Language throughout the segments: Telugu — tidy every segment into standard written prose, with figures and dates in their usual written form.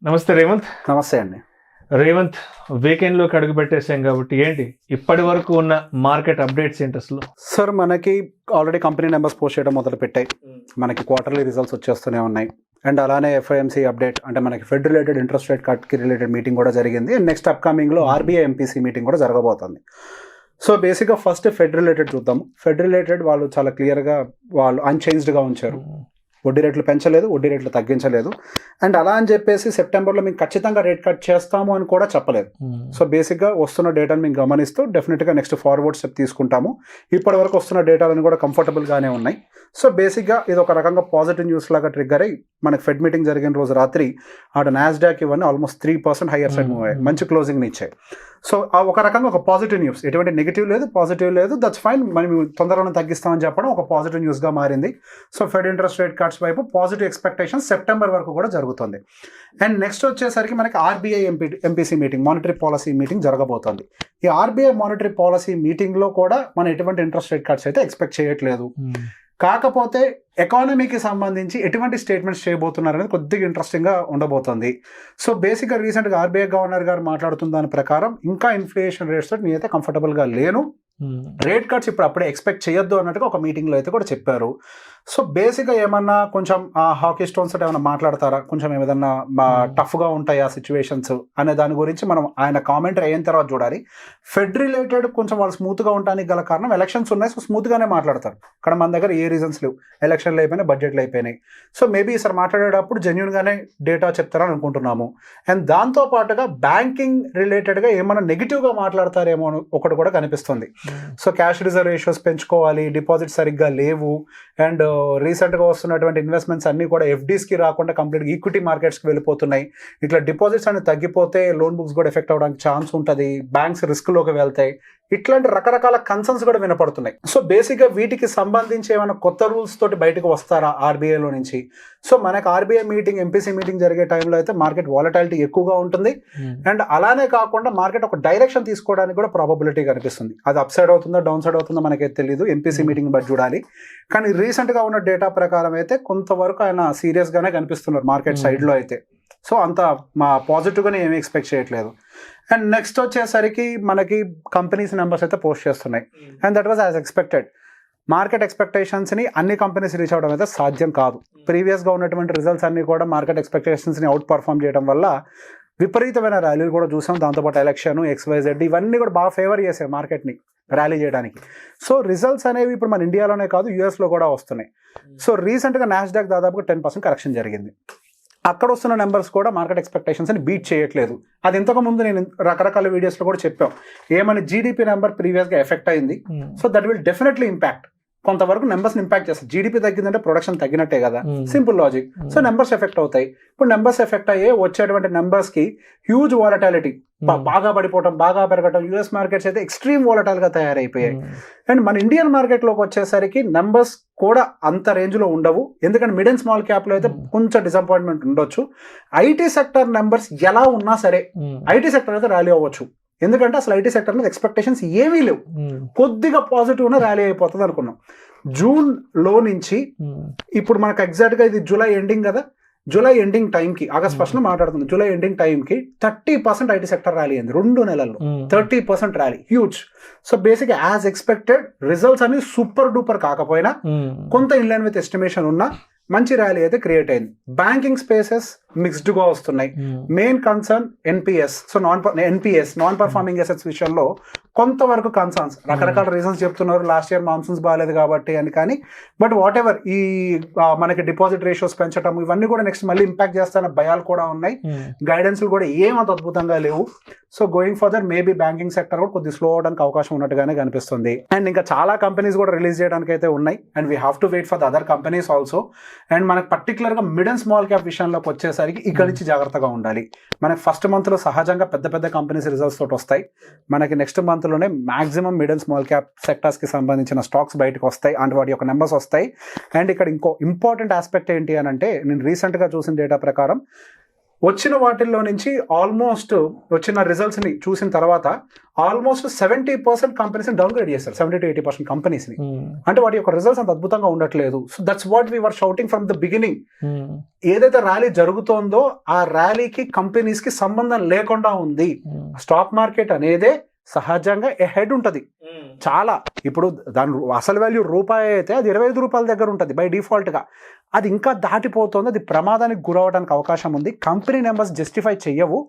నమస్తే రేవంత్. నమస్తే అండి. రేవంత్, వీకెండ్లోకి అడుగు పెట్టేసాం కాబట్టి ఏంటి ఇప్పటి వరకు ఉన్న మార్కెట్ అప్డేట్స్ ఏంటి అసలు? సార్, మనకి ఆల్రెడీ కంపెనీ నెంబర్స్ పోస్ట్ చేయడం మొదలు పెట్టాయి. మనకి క్వార్టర్లీ రిజల్ట్స్ వచ్చేస్తూనే ఉన్నాయి. అండ్ అలానే ఎఫ్ఐఎంసీ అప్డేట్ అంటే మనకి ఫెడ్ రిలేటెడ్ ఇంట్రెస్ట్ రేట్ కట్కి రిలేటెడ్ మీటింగ్ కూడా జరిగింది. అండ్ నెక్స్ట్ అప్కమింగ్లో ఆర్బీఐ ఎంపీసీ మీటింగ్ కూడా జరగబోతుంది. సో బేసిక్గా ఫస్ట్ ఫెడ్ రిలేటెడ్ చూద్దాము. ఫెడ్ రిలేటెడ్ వాళ్ళు చాలా క్లియర్గా వాళ్ళు అన్చేంజ్డ్గా ఉంచారు. వడ్డీ రేట్లు పెంచలేదు, వడ్డీ రేట్లు తగ్గించలేదు. అండ్ అలా అని చెప్పేసి సెప్టెంబర్లో మేము ఖచ్చితంగా రేట్ కట్ చేస్తాము అని కూడా చెప్పలేదు. సో బేసిక్గా వస్తున్న డేటాను మేము గమనిస్తూ డెఫినెట్గా నెక్స్ట్ ఫార్వర్డ్ స్టెప్ తీసుకుంటాము. ఇప్పటి వరకు వస్తున్న డేటాలను కూడా కంఫర్టబుల్గానే ఉన్నాయి. సో బేసిక్గా ఇది ఒక రకంగా పాజిటివ్ న్యూస్ లాగా ట్రిగ్గర్ అయ్యి మనకి ఫెడ్ మీటింగ్ జరిగిన రోజు రాత్రి ఆడ నాస్డాక్ ఇవన్నీ ఆల్మోస్ట్ 3% హైయర్ సైడ్ మూవ్ అయ్యాయి, మంచి క్లోజింగ్ని ఇచ్చాయి. సో ఆ ఒక రకంగా ఒక పాజిటివ్ న్యూస్, ఎటువంటి నెగిటివ్ లేదు, పాజిటివ్ లేదు, దట్స్ ఫైన్. మనం తొందరలోనే తగ్గిస్తామని చెప్పడం ఒక పాజిటివ్ న్యూస్గా మారింది. So fed interest rate cuts వైపు పాజిటివ్ ఎక్స్పెక్టేషన్ సెప్టెంబర్ వరకు కూడా జరుగుతుంది. అండ్ నెక్స్ట్ వచ్చేసరికి మనకి RBI MPC meeting, monetary policy meeting జరగబోతోంది. ఈ ఆర్బీఐ మానిటరీ పాలసీ మీటింగ్లో కూడా మనం ఎటువంటి ఇంట్రెస్ట్ రేట్ కట్స్ అయితే ఎక్స్పెక్ట్ చేయట్లేదు. కాకపోతే ఎకానమీకి సంబంధించి ఎటువంటి స్టేట్మెంట్స్ చేయబోతున్నారు అనేది కొద్దిగా ఇంట్రెస్టింగ్గా ఉండబోతుంది. సో బేసిక్గా రీసెంట్గా ఆర్బీఐ గవర్నర్ గారు మాట్లాడుతున్న దాని ప్రకారం ఇంకా ఇన్ఫ్లేషన్ రేట్స్ తోటి నేనైతే కంఫర్టబుల్గా లేను, రేట్ కట్స్ ఇప్పుడు అప్పుడే ఎక్స్పెక్ట్ చేయొద్దు అన్నట్టుగా ఒక మీటింగ్లో అయితే కూడా చెప్పారు. సో బేసిక్గా ఏమన్నా కొంచెం హాకీ స్టోన్స్ తోటి ఏమైనా మాట్లాడతారా, కొంచెం ఏదన్నా టఫ్గా ఉంటాయి ఆ సిచ్యువేషన్స్ అనే దాని గురించి మనం ఆయన కామెంటరీ అయిన తర్వాత చూడాలి. ఫెడ్ రిలేటెడ్ కొంచెం వాళ్ళు స్మూత్గా ఉండడానికి గల కారణం ఎలక్షన్స్ ఉన్నాయి. సో స్మూత్గానే మాట్లాడతారు. ఇక్కడ మన దగ్గర ఏ రీజన్స్ లేవు, ఎలక్షన్లు అయిపోయినాయి, బడ్జెట్లు అయిపోయినాయి. సో మేబీ ఈసారి మాట్లాడేటప్పుడు జెన్యున్గానే డేటా చెప్తారని అనుకుంటున్నాము. అండ్ దాంతోపాటుగా బ్యాంకింగ్ రిలేటెడ్గా ఏమైనా నెగిటివ్గా మాట్లాడతారేమో ఒకటి కూడా కనిపిస్తుంది. సో క్యాష్ రిజర్వ్ రేషియోస్ పెంచుకోవాలి, డిపాజిట్స్ సరిగ్గా లేవు, అండ్ రీసెంట్గా వస్తున్నటువంటి ఇన్వెస్ట్మెంట్స్ అన్నీ కూడా ఎఫ్డీస్కి రాకుండా కంప్లీట్గా ఈక్విటీ మార్కెట్స్కి వెళ్ళిపోతున్నాయి. ఇట్లా డిపాజిట్స్ అనేది తగ్గిపోతే లోన్ బుక్స్ కూడా ఎఫెక్ట్ అవ్వడానికి ఛాన్స్ ఉంటుంది, బ్యాంక్స్ రిస్క్లోకి వెళ్తాయి. ఇట్లాంటి రకరకాల కన్సర్న్స్ కూడా వినపడుతున్నాయి. సో బేసిక్గా వీటికి సంబంధించి ఏమైనా కొత్త రూల్స్ తోటి బయటకు వస్తారా ఆర్బీఐలో నుంచి? సో మనకు ఆర్బీఐ మీటింగ్, ఎంపీసీ మీటింగ్ జరిగే టైంలో అయితే మార్కెట్ వాలటాలిటీ ఎక్కువగా ఉంటుంది. అండ్ అలానే కాకుండా మార్కెట్ ఒక డైరెక్షన్ తీసుకోవడానికి కూడా ప్రాబబిలిటీ కనిపిస్తుంది. అది అప్ సైడ్ అవుతుందో డౌన్ సైడ్ అవుతుందో మనకైతే తెలియదు, ఎంపీసీ మీటింగ్ బట్టి చూడాలి. కానీ రీసెంట్గా ఉన్న డేటా ప్రకారం అయితే కొంతవరకు ఆయన సీరియస్గానే కనిపిస్తున్నారు మార్కెట్ సైడ్లో అయితే. సో అంత మా పాజిటివ్గానే ఏమీ ఎక్స్పెక్ట్ చేయట్లేదు. అండ్ నెక్స్ట్ వచ్చేసరికి మనకి కంపెనీస్ నెంబర్స్ అయితే పోస్ట్ చేస్తున్నాయి. And that was as expected. Market ఎక్స్పెక్టేషన్స్ని అన్ని కంపెనీస్ రీచ్ అవ్వడం అయితే సాధ్యం కాదు. ప్రీవియస్గా ఉన్నటువంటి రిజల్ట్స్ అన్నీ కూడా మార్కెట్ ఎక్స్పెక్టేషన్స్ని అవుట్ పర్ఫామ్ చేయడం వల్ల విపరీతమైన ర్యాలీలు కూడా చూసాం. దాంతోపాటు ఎలక్షన్, XYZ ఇవన్నీ కూడా బాగా ఫేవర్ చేశాయి మార్కెట్ని ర్యాలీ చేయడానికి. సో రిజల్ట్స్ అనేవి ఇప్పుడు మన ఇండియాలోనే కాదు, యూఎస్లో కూడా వస్తున్నాయి. సో రీసెంట్గా నాస్డాక్ దాదాపుగా 10% కరెక్షన్ జరిగింది. అక్కడ వస్తున్న నెంబర్స్ కూడా మార్కెట్ ఎక్స్పెక్టేషన్స్ని బీట్ చేయట్లేదు. అది ఇంతకుముందు నేను రకరకాల వీడియోస్లో కూడా చెప్పాం. ఏమని జీడిపి నెంబర్ ప్రీవియస్గా ఎఫెక్ట్ అయింది. So that will definitely impact, కొంతవరకు నెంబర్స్ని ఇంపాక్ట్ చేస్తారు. జీడిపి తగ్గిందంటే ప్రొడక్షన్ తగ్గినట్టే కదా, simple logic. So numbers effect అవుతాయి. ఇప్పుడు నెంబర్స్ ఎఫెక్ట్ అయ్యే వచ్చేటువంటి నెంబర్స్కి హ్యూజ్ వాలటాలిటీ, బాగా పడిపోవడం, బాగా పెరగడం. యూఎస్ మార్కెట్స్ అయితే ఎక్స్ట్రీమ్ వాలటైల్గా తయారైపోయాయి. అండ్ మన ఇండియన్ మార్కెట్లోకి వచ్చేసరికి నెంబర్స్ కూడా అంత రేంజ్లో ఉండవు. ఎందుకంటే మిడ్ అండ్ స్మాల్ క్యాప్లో అయితే కొంచెం డిసప్పాయింట్మెంట్ ఉండొచ్చు. ఐటీ సెక్టర్ నెంబర్స్ ఎలా ఉన్నా సరే ఐటీ సెక్టర్ అయితే ర్యాలీ అవ్వచ్చు. ఎందుకంటే అసలు ఐటీ సెక్టర్ మీద ఎక్స్పెక్టేషన్స్ ఏమీ లేవు. కొద్దిగా పాజిటివ్గా ర్యాలీ అయిపోతుంది అనుకున్నాం. జూన్లో నుంచి ఇప్పుడు మనకు ఎగ్జాక్ట్గా ఇది జూలై ఎండింగ్ కదా, జూలై ఎండింగ్ టైంకి, ఆగస్ట్ 1st మాట్లాడుతుంది, జూలై ఎండింగ్ టైంకి 30% ఐటీ సెక్టర్ ర్యాలీ అయింది 2 నెలల్లో. 30% rally, huge. So basic as expected results అనేవి సూపర్ డూపర్ కాకపోయినా కొంత ఇన్లైన్ విత్ ఎస్టిమేషన్ ఉన్నా మంచి ర్యాలీ అయితే క్రియేట్ అయింది. బ్యాంకింగ్ స్పేసెస్ మిక్స్డ్గా వస్తున్నాయి. Main concern NPS. So non performing assets విషయంలో కొంతవరకు కన్సర్న్స్, రకరకాల రీజన్స్ చెప్తున్నారు. లాస్ట్ ఇయర్ మాన్సూన్స్ బాగాలేదు కాబట్టి అని. కానీ బట్ వాట్ ఎవర్, ఈ మనకి డిపాజిట్ రేషియోస్ పెంచడం ఇవన్నీ కూడా నెక్స్ట్ మళ్ళీ ఇంపాక్ట్ చేస్తాయన్న భయాలు కూడా ఉన్నాయి. గైడెన్స్లు కూడా ఏమంత అద్భుతంగా లేవు. So going further maybe banking sector కూడా కొద్దిగా స్లో అవడానికి అవకాశం ఉన్నట్టుగానే కనిపిస్తుంది. అండ్ ఇంకా చాలా కంపెనీస్ కూడా రిలీజ్ చేయడానికి అయితే ఉన్నాయి. And we have to wait for the other companies also. And మనకు పర్టికులర్గా మిడ్ అండ్ స్మాల్ క్యాప్ విషయంలోకి వచ్చేసరికి ఇక్కడ నుంచి జాగ్రత్తగా ఉండాలి. మనకి ఫస్ట్ మంత్లో సహజంగా పెద్ద పెద్ద కంపెనీస్ రిజల్ట్స్ తోటి వస్తాయి. మనకి నెక్స్ట్ మంత్లోనే maximum mid and small cap సెక్టర్స్కి సంబంధించిన స్టాక్స్ బయటకు వస్తాయి. అండ్ వాటి యొక్క నెంబర్స్ వస్తాయి. అండ్ ఇక్కడ ఇంకో ఇంపార్టెంట్ ఆస్పెక్ట్ ఏంటి అని అంటే, నేను రీసెంట్గా చూసిన డేటా ప్రకారం వచ్చిన వాటిల్లో నుంచి ఆల్మోస్ట్ వచ్చిన రిజల్ట్స్ని చూసిన తర్వాత ఆల్మోస్ట్ 70% కంపెనీస్ని డౌన్గ్రేడ్ చేస్తారు, 70-80% కంపెనీస్ని. అంటే వాటి యొక్క రిజల్ట్స్ అంత అద్భుతంగా ఉండట్లేదు. So that's what we were shouting from the beginning. ఏదైతే ర్యాలీ జరుగుతోందో ఆ ర్యాలీకి కంపెనీస్కి సంబంధం లేకుండా ఉంది. స్టాక్ మార్కెట్ అనేదే సహజంగా హెడ్ ఉంటుంది చాలా. ఇప్పుడు దాని అసలు వాల్యూ రూపాయి అయితే అది 25 రూపాయల దగ్గర ఉంటుంది బై డిఫాల్ట్గా. అది ఇంకా దాటిపోతుంది, అది ప్రమాదానికి గురవడానికి అవకాశం ఉంది. కంపెనీ నెంబర్స్ జస్టిఫై చెయ్యవు.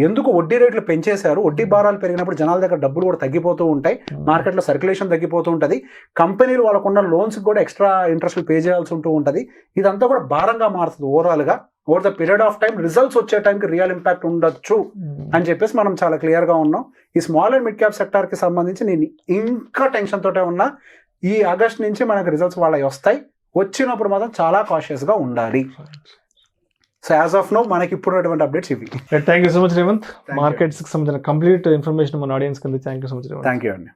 ఎందుకు వడ్డీ రేట్లు పెంచేశారు, వడ్డీ భారాలు పెరిగినప్పుడు జనాల దగ్గర డబ్బులు కూడా తగ్గిపోతూ ఉంటాయి, మార్కెట్లో సర్క్యులేషన్ తగ్గిపోతూ ఉంటుంది, కంపెనీలు వాళ్ళకున్న లోన్స్కి కూడా ఎక్స్ట్రా ఇంట్రెస్ట్లు పే చేయాల్సి ఉంటూ ఉంటుంది. ఇదంతా కూడా భారంగా మారుతుంది ఓవరాల్గా. Over the period of time results వచ్చే టైంకి రియల్ ఇంపాక్ట్ ఉండొచ్చు అని చెప్పేసి మనం చాలా క్లియర్గా ఉన్నాం. ఈ స్మాల్ అండ్ మిడ్ క్యాప్ సెక్టార్కి సంబంధించి నేను ఇంకా టెన్షన్ తోటే ఉన్నా. ఈ ఆగస్ట్ నుంచి మనకు రిజల్ట్స్ వాళ్ళవి వస్తాయి, వచ్చినప్పుడు మాత్రం చాలా కాషియస్గా ఉండాలి. సో యాజ్ ఆఫ్ నో మనకి ఇప్పుడు ఉన్నటువంటి అప్డేట్స్ ఇవి. Thank you so much Revanth. మార్కెట్స్కి సంబంధించిన కంప్లీట్ ఇన్ఫర్మేషన్ మన ఆడియన్స్ కింద thank you so much Revanth. Thank you అండి.